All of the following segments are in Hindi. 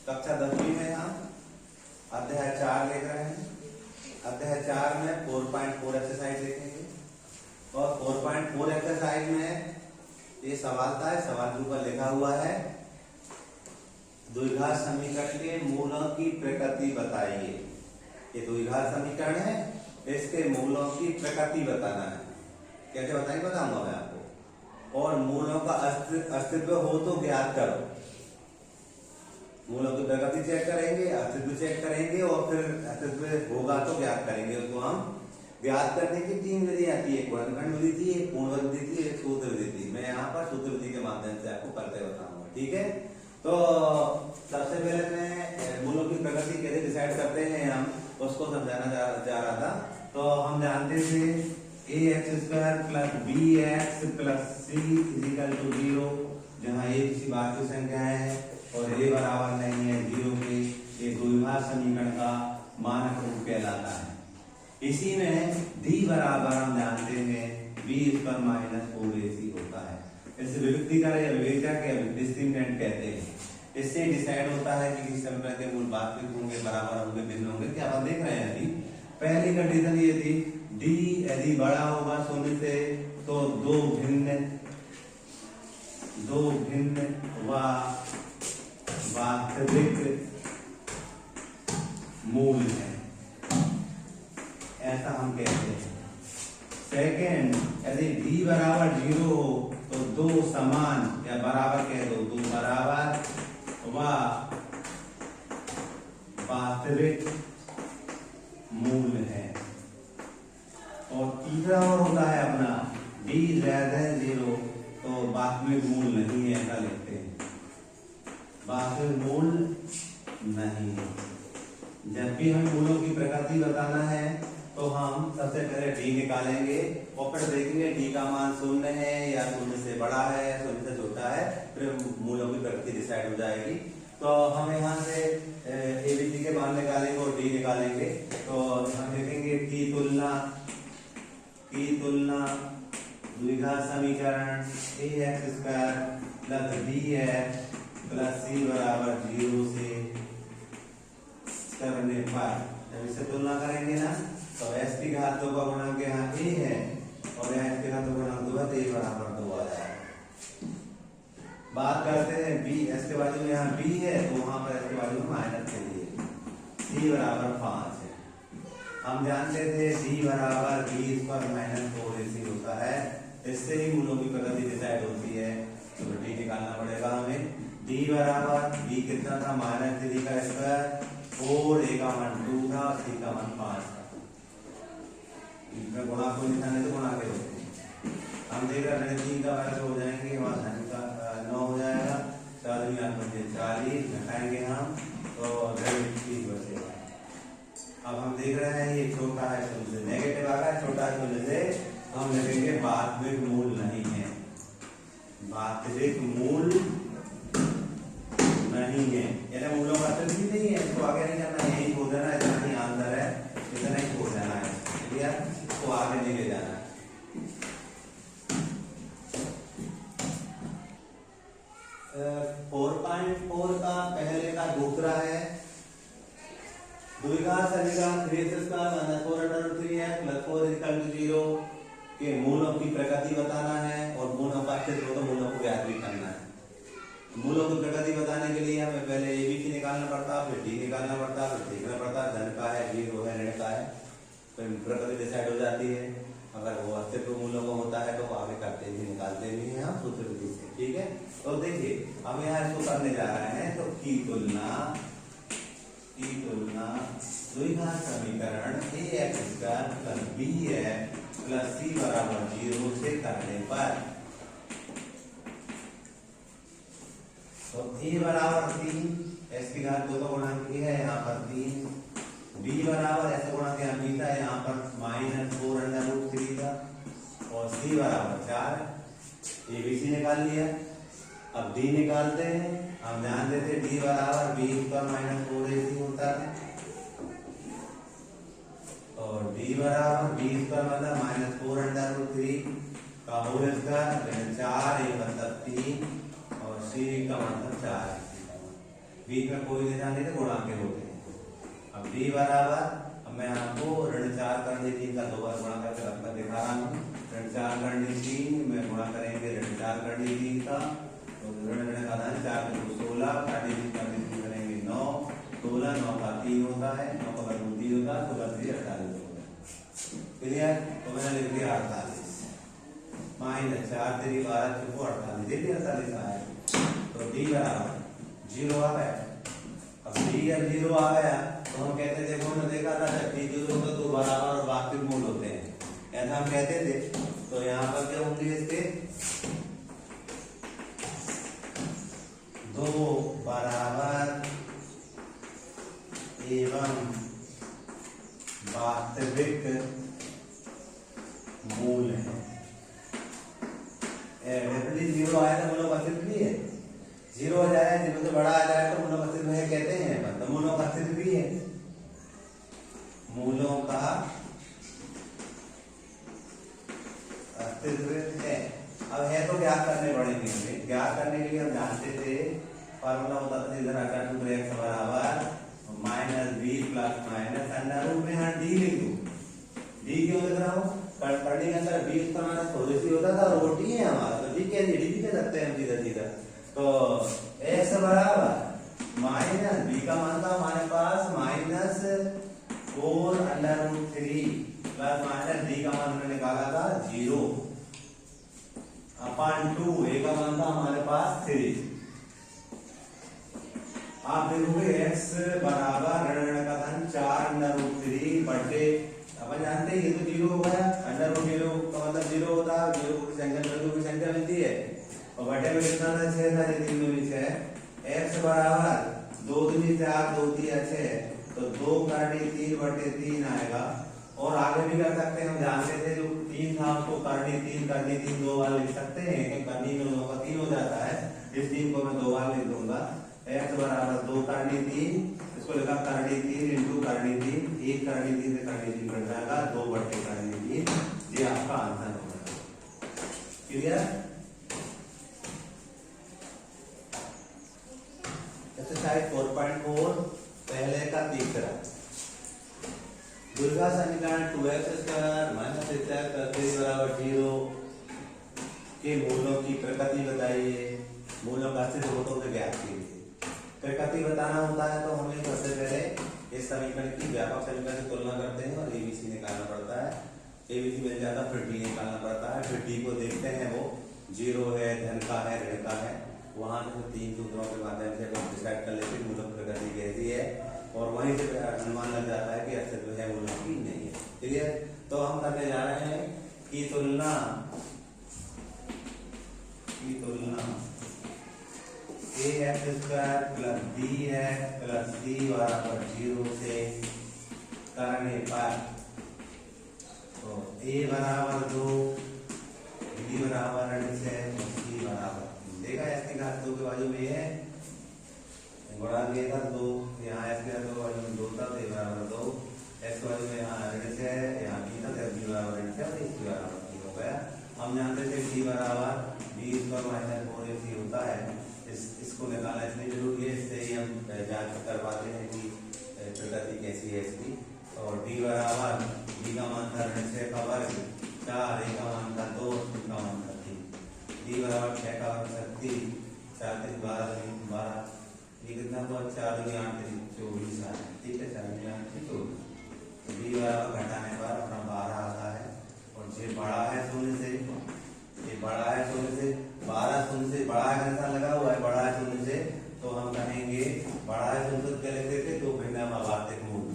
कक्षा 10वीं में हम अध्याय 4 देख रहे हैं। अध्याय 4 में 4.4 एक्सरसाइज देखेंगे और 4.4 एक्सरसाइज में ये सवाल था। सवाल के ऊपर लिखा हुआ है द्विघात समीकरण के मूलों की प्रकृति बताइए। ये द्विघात समीकरण है, इसके मूलों की प्रकृति बताना है। कैसे बताएंगे बताऊंगा मैं आपको। और मूलों का अस्तित्व हो तो ज्ञात करो। मूलों की प्रकृति चेक करेंगे, अस्तित्व चेक करेंगे और फिर अस्तित्व होगा तो ज्ञात करेंगे। उसको हम ज्ञात करने की 3 विधियां थी, एक वर्गखंड विधि थी, एक पूर्ण विधि थी, एक सूत्र विधि थी। मैं यहाँ पर सूत्र विधि के माध्यम से आपको करते बताऊंगा, ठीक है। तो सबसे पहले मैं मूलों की प्रकृति कैसे डिसाइड करते हैं हम उसको समझाना जा रहा था। तो हम जानते थे ax² plus bx plus c equal to 0, जहाँ a किसी वास्तविक संख्या है और a बराबर नहीं है 0 के, ये द्विघात समीकरण का मानक रूप कहलाता है। इसी में d बराबर हम जानते हैं b² माइनस 4ac होता है। इसे विभक्ति का या विवेचक या डिस्क्रिमिनेंट कहते हैं। इससे डिसाइड होता है कि किसी समीकरण के मूल वास्तविक होंगे, बराबर होंगे, भिन्न होंगे। क्या आप देख रहे हैं अभी पहली कंडीशन ये थी d यदि बड़ा होगा 0 से तो दो भिन्न व वास्तविक मूल है, ऐसा हम कहते हैं। सेकेंड, यदि d बराबर 0 हो तो दो समान या बराबर कह दो, दो बराबर व वास्तविक मूल है। और तीसरा और होता है अपना d > 0 तो वास्तविक मूल नहीं है, ऐसा लिखते हैं, वास्तविक मूल नहीं है। जब भी हमें मूलों की प्रकृति बताना है तो हम सबसे पहले d निकालेंगे और फिर देखेंगे d का मान 0 है या 0 से बड़ा है या 0 से छोटा है, फिर मूलों की प्रकृति डिसाइड हो जाएगी। तो हम यहाँ से एबीसी के मान निकालेंगे और d निकालेंगे। तो हम देखेंगे की तुलना द्विघात समीकरण ax² plus bx plus c बराबर 0 से करने पर जब इससे तुलना करेंगे ना तो s की घात 2 का गुणांक यहाँ a है और यहाँ s की घात 2 का गुणांक 2 है, तो a बराबर 2 आ जाएगा। बात करते हैं b, s के बाजू में यहाँ b है तो वहां पर s के बाजू में माइनस के लिए c बराबर 5 है। हम जानते थे d बराबर b² माइनस 4ac होता है। इससे ही मूलों की प्रकृति डिसाइड होती है। तो d निकालना पड़ेगा हमें। d बराबर b कितना था माइनस 3 का स्क्वायर, 4 a का मान 2 था, c का मान 5 था। इसमें गुणा को निशाने से गुणा के होते हैं। हम देख रहे हैं 3 का वर्ग हो जाएंगे, वहां धन का 9 हो जाएगा, 4 × 5 40 घटाएंगे हम तो 30 बचेगा। अब हम देख रहे हैं ये छोटा है 0 से, नेगेटिव आ रहा है, छोटा है 0 से, हम लिखेंगे वास्तविक मूल नहीं है, वास्तविक मूल नहीं है, यानी मूलों का अस्तित्व ही नहीं है। इसको आगे नहीं जाना, यही हो जाना, इतना ही आंसर है, इतना ही हो जाना है, ठीक है। इसको आगे नहीं ले जाना है। 4.4 का पहले का दूसरा है द्विघात समीकरण 3x² - 4√3x + 4 = 0 के मूलों की प्रकृति बताना है और मूलों का अस्तित्व हो तो मूलों को ज्ञात भी करना है। मूलों की प्रकृति बताने के लिए हमें पहले एबीसी निकालना पड़ता, फिर डी निकालना पड़ता, फिर देखना पड़ता धन का है, जीरो है, ऋण का है, फिर प्रकृति डिसाइड हो जाती है। अगर वो अस्तित्व मूलों को होता है तो आगे करते भी निकालते भी हैं हम सूत्र विधि से, ठीक है। तो देखिए हम यहाँ इसको करने जा रहे हैं। तो की तुलना द्विघात समीकरण ax² plus bx plus c बराबर 0 से करने पर तो a बराबर 3, s की घात 2 का गुणांक है यहाँ पर 3, b बराबर ऐसे गुणांक यहाँ b था, यहाँ पर -4√3 था और c बराबर 4। abc निकाल लिया। अब d निकालते हैं। हम जानते थे d बराबर b² माइनस 4ac होता है और d बराबर b² मतलब -4√3 का होल स्क्वायर 4 मतलब 3 और c का मतलब 4। बीच में कोई निशान नहीं, तो गुणा के होते हैं। अब b बराबर, अब मैं आपको ऋण 4 करने 3 का 2 बार गुणा करके रखकर दिखा रहा हूँ। ऋण 4 करने 3 में गुणा करेंगे ऋण 4 करने 3 का, तो ऋण ऋण का धन 4 को 16 करने 3 करेंगे 9, 16 9 का 3 होता है, 9 का वर्गमूल 3 होता है, 16 3 48 होता है। क्लियर? तो मैंने लिख दिया 48 माइनस 4 3 12 चौको 48, देखिए 48 आया। तो d बराबर 0 आ गया। अब d जब 0 आ गया तो हम कहते थे, वो देखा था जब d 0 होता तो बराबर और वास्तविक मूल होते हैं, ऐसा हम कहते थे। तो यहाँ पर क्या होंगे इसके 2 बराबर एवं वास्तविक मूल है। डेफिनेटली 0 आया तो मूलों का अस्तित्व भी है, 0 हो जाए 0 से बड़ा आ जाए तो मूलों का अस्तित्व है कहते हैं, मतलब मूलों का अस्तित्व भी है, मूलों का अस्तित्व है। अब है तो ज्ञात करने पड़ेंगे हमें। ज्ञात करने के लिए हम जानते थे फॉर्मूला होता था इधर आकर 2x बराबर minus b plus minus under root में यहाँ d लिख दो। d क्यों लिख रहा हूँ? करने के अंदर b उसका माइनस थोड़ी सी होता था, रोटी है हमारा, तो d कह सकते हैं हम सीधा सीधा। तो x बराबर माइनस b का मान था हमारे पास minus 4 under root 3 plus minus d का मान हमने निकाला था 0 अपॉन 2, a का मान था हमारे पास 3। आप देखोगे x बराबर ऋण का धन 4 अंडर रूट 3 बटे, अपन जानते हैं ये तो 0 हो गया, अंडर रूट 0 का मतलब 0 होता है, 0 की संख्या बिंदु की संख्या मिलती है, और बटे में कितना था 6 था, ये 3 में भी 6। x बराबर 2 दूनी 4 2 3 6, तो 2 करनी 3 बटे 3 आएगा। और आगे भी कर सकते हैं, हम जानते थे जो 3 था उसको करनी 3 दो बार लिख सकते हैं, करनी में 2 का 3 हो जाता है, इस 3 को मैं 2 बार लिख दूंगा। x बराबर 2 करनी 3, इसको लिखा करनी 3 इंटू करनी 3, 1 करनी 3 से करनी 3 कट जाएगा, 2 बटे करनी 3, ये आपका आंसर होगा। क्लियर? एक्सरसाइज 4.4 पहले का तीसरा, दुर्गा समीकरण 2x² माइनस 6x बराबर 0 के मूलों की प्रकृति बताइए। मूलों का अस्तित्व हो तो उसे ज्ञात कीजिए। प्रकृति बताना होता है तो हमें सबसे पहले इस समीकरण की व्यापक समीकरण से तुलना करते हैं और एबीसी निकालना पड़ता है। एबीसी मिल जाता है, फिर डी निकालना पड़ता है, फिर डी को देखते हैं वो 0 है, धन का है, ऋण का है, वहां से 3 सूत्रों के माध्यम से हम डिसाइड कर लेते हैं मूलों की प्रकृति कैसी है, और वहीं से अनुमान लग जाता है कि अस्तित्व है मूलों की नहीं है। ठीक है, तो हम करने जा रहे हैं कि तुलना ax² plus bx plus c बराबर 0 से करने पर, तो a बराबर 2, b बराबर 6, c बराबर 3। देखा s की घात 2 के बाजू में है, गुणा किया था 2, यहाँ s के घात 2 के बाजू में 2 था, तो a बराबर 2, s के बाजू में यहाँ ऋण 6 है, यहाँ b था, तो b बराबर ऋण 6, तो c बराबर 3 हो गया। हम जानते थे c बराबर b² माइनस 4ac होता है, इसको निकालना इसलिए जरूरी है, इससे ही हम जांच कर पाते हैं कि प्रकृति कैसी है इसकी। और d बराबर b का मान था ऋण 6 का वर्ग 4, a का मान था 2, c का मान था 3, d बराबर 6 का वर्ग 36, 4 3 12 12, ये कितना हुआ 4 2 8 3 24 है। ठीक है, 4 2 8 3 24, d बराबर घटाने पर अपना 12 आता है, और ये बड़ा है 0 से, ये बड़ा है 0 से, 12 0 से बड़ा है, निशान लगा हुआ है, बड़ा है 0 से, तो हम कहेंगे बड़ा है 0 से क्या लिख देते, तो भिन्न वास्तविक मूल।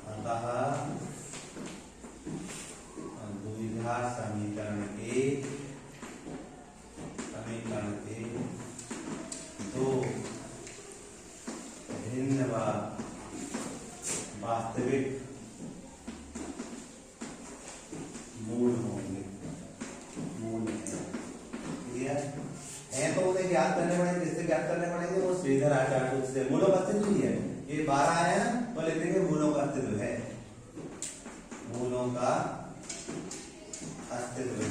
अतः द्विघा समीकरण के दो भिन्न वास्तविक मूल होंगे, मूल है तो उन्हें ज्ञात करने पड़ेंगे। जिससे ज्ञात करने पड़ेंगे वो श्रीधर आचार्य से मूलों का अस्तित्व ही है। ये 12 आया ना, तो लिख देंगे मूलों का अस्तित्व है, मूलों का अस्तित्व है।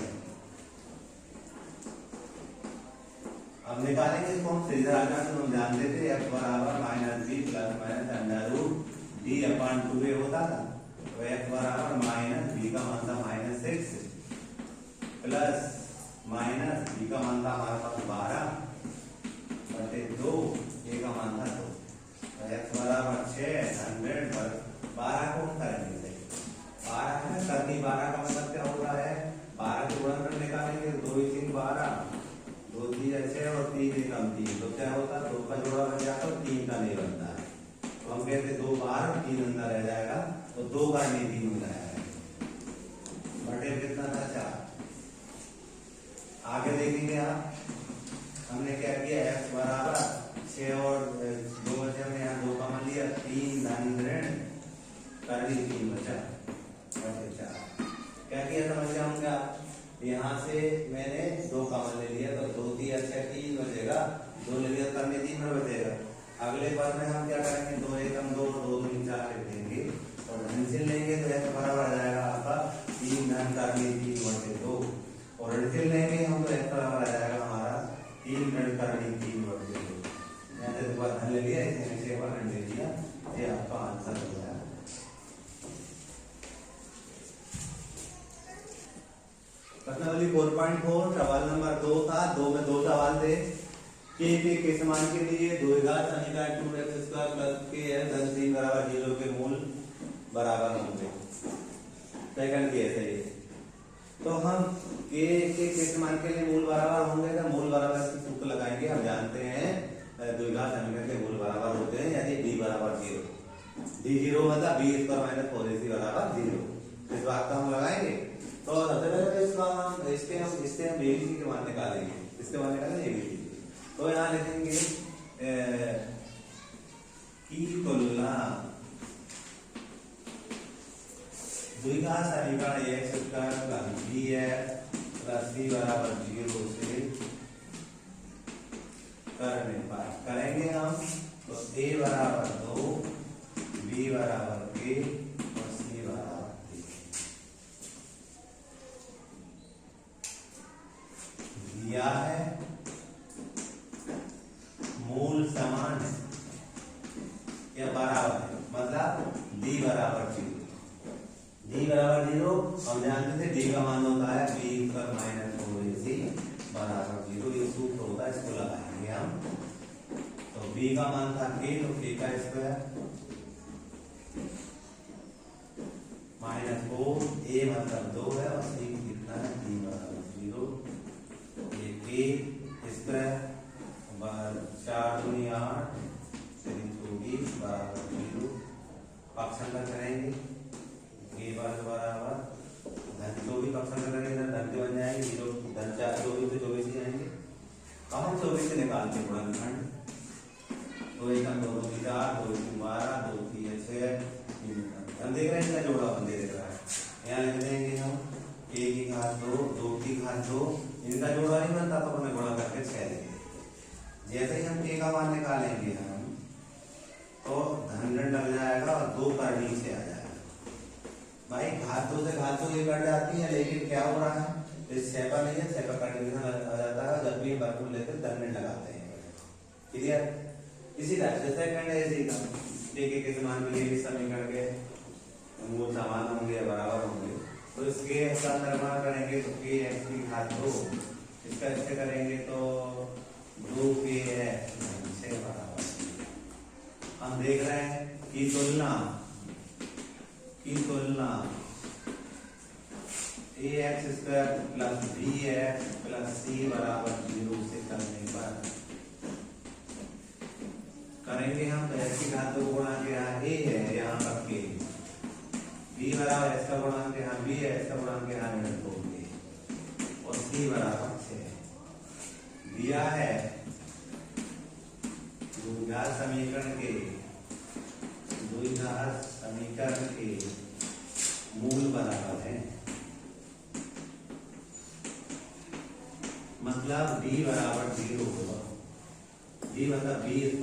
अब अब निकालेंगे इसको हम सीधा आकर तो हम जानते थे x बराबर minus b plus minus under root d upon 2a होता था। तो x बराबर माइनस बी का मान था -6 प्लस माइनस बी का मान था हमारे पास 12/2, a का मान था 2। तो x बराबर 6 100 पर 12 को हम करेंगे 12 है करनी 12 का मतलब क्या हो रहा है 12 को गुणन करने का लेंगे 2 × 3 12 2 3 6 और 3 कम 3 तो क्या होता है 2 का जोड़ा बन जाता है 3 का नहीं बनता है। तो हम कहते 2 बार 3 अंदर रह जाएगा तो 2 का नहीं 3 हो जाएगा बटे कितना था 4। आगे देखेंगे आप हमने क्या किया x बराबर 6 और 2 बचे हमने यहाँ 2 कॉमन लिया 300 करनी 3 बचा बटे 4। क्या किया समझ जाऊंगा यहाँ से मैंने 2 कॉमन ले लिया तो 2 3 अच्छा 3 बचेगा 2 ले लिया करने 3 में बचेगा। अगले बार में हम क्या करेंगे 2 एकम 2 2 2 4 लिख देंगे और घनशील लेंगे तो x बराबर आ जाएगा आपका 3 धन करनी 3 बटे 2 और ऋणशील लेंगे हम तो x बराबर आ जाएगा हमारा 3 ऋण करनी 3 बटे 2। यहाँ से दोबारा धन ले लिया इसने से बार ऋण ले लिया ये आपका आंसर हो जाएगा। प्रश्न 4.4 सवाल नंबर 2 था 2 में 2 सवाल थे के किस मान के लिए द्विघात समीकरण 2x² प्लस के धन 3 बराबर 0 के मूल बराबर होंगे। सेकंड केस है ये। तो हम के किस मान के लिए मूल बराबर होंगे तो मूल बराबर की सूत्र लगाएंगे। हम जानते हैं द्विघात समीकरण के मूल बराबर होते हैं यदि d बराबर 0 d 0 मतलब b² - 4ac बराबर 0। इस बात का हम लगाएंगे तो सबसे पहले तो इसका हम इसके हम abc के मान निकालेंगे इसके मान निकालेंगे abc। तो यहाँ लिखेंगे की तुलना द्विघात समीकरण x² plus bx plus c बराबर 0 से करने पर करेंगे हम तो a बराबर 2 b बराबर k और c बराबर 3 दिया है। मूल समान है या बराबर है मतलब d बराबर 0 d बराबर 0 हम जानते थे d का मान होता है b पर -4ac बराबर 0 ये सूत्र होता है इसको लगाएंगे हम। तो b का मान था k तो k का स्क्वायर -4 a मतलब 2 है और c कितना है 3 बराबर 0 ये k स्क्वायर 4 दूनी 8 3 24 बराबर 0 पक्षांतर करेंगे a बराबर धन 24 पक्षांतर करेंगे धन के बन जाएंगे 0 धन 4 24 से 24 ही आएंगे। अब हम 24 से निकालते हैं गुणनखंड 2 एकम 2 2 4 2 3 12 2 3 6 हम देख रहे हैं इसका जोड़ा बन दे रहा है। यहाँ लिख देंगे हम a की घात 2 2 की घात 2 इनका जोड़ा नहीं बनता तो हमें गुणा करके 6 देंगे। जैसे ही हम k का मान निकालेंगे हम तो धन ऋण लग जाएगा और 2 पर नीचे आ जाएगा। भाई घात 2 से घात 2 ये कट जाती है लेकिन क्या हो रहा है इस 6 पर नहीं है 6 पर कट आ जाता है जब भी वर्गमूल लेकर धन ऋण लगाते हैं। क्लियर। इसी तरह से सेकंड है इसी का k के समान भी ये समीकरण के मूल समान होंगे बराबर होंगे तो इसके साथ निर्माण करेंगे तो k x की घात 2 इसका इससे करेंगे तो 2k से बराबर। हम देख रहे हैं कि तुलना ax² plus bx plus c बराबर 0 से करने पर करेंगे हम तो x की घात 2 गुणा के यहाँ a है यहाँ पर k b बराबर x का गुणांक यहाँ b है x का गुणांक यहाँ ऋण 2k और c बराबर 6 दिया है। द्विघात समीकरण के मूल बराबर है मतलब d बराबर 0 होगा d मतलब b² -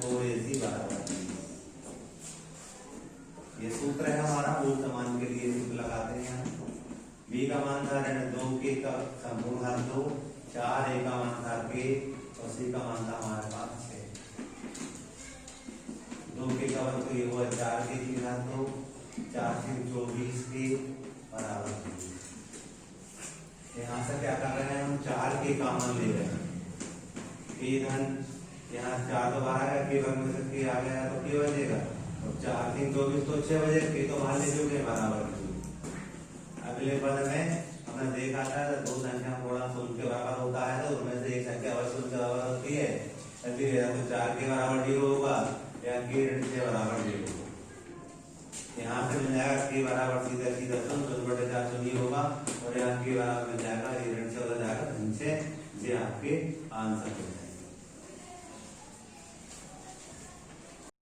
4ac बराबर 0। ये सूत्र है हमारा मूल समान के लिए सूत्र लगाते हैं हम। b का मान था ऋण 2k का संपूर्ण घात 2 4 a का मान था k और सी का मान था हमारे पास 6। 2 के का वर्ग तो ये हुआ 4 के की घात तो 4 से 24 के बराबर 24। यहाँ से क्या कर रहे हैं हम 4 के का मान ले रहे हैं। के धन यहाँ 4 तो बाहर आएगा, के वर्ग में से के आ गया तो के बचेगा, और 4 3 24 तो 6 बजे, के तो मान लीजिए के बराबर 2। अगले पद में हमने देखा था 2 संख्या गुणा शून्य के बराबर होता है तो उनमें से एक संख्या अवश्य शून्य के बराबर होती है, फिर या तो 4 के बराबर 0 होगा या के ऋण से बराबर 0 होगा। यहाँ से मिल जाएगा के बराबर सीधा सीधा शून्य बटे 4 शून्य होगा, और यहाँ के बराबर मिल जाएगा ऋण से हो जाएगा धन से। ये आपके आंसर है।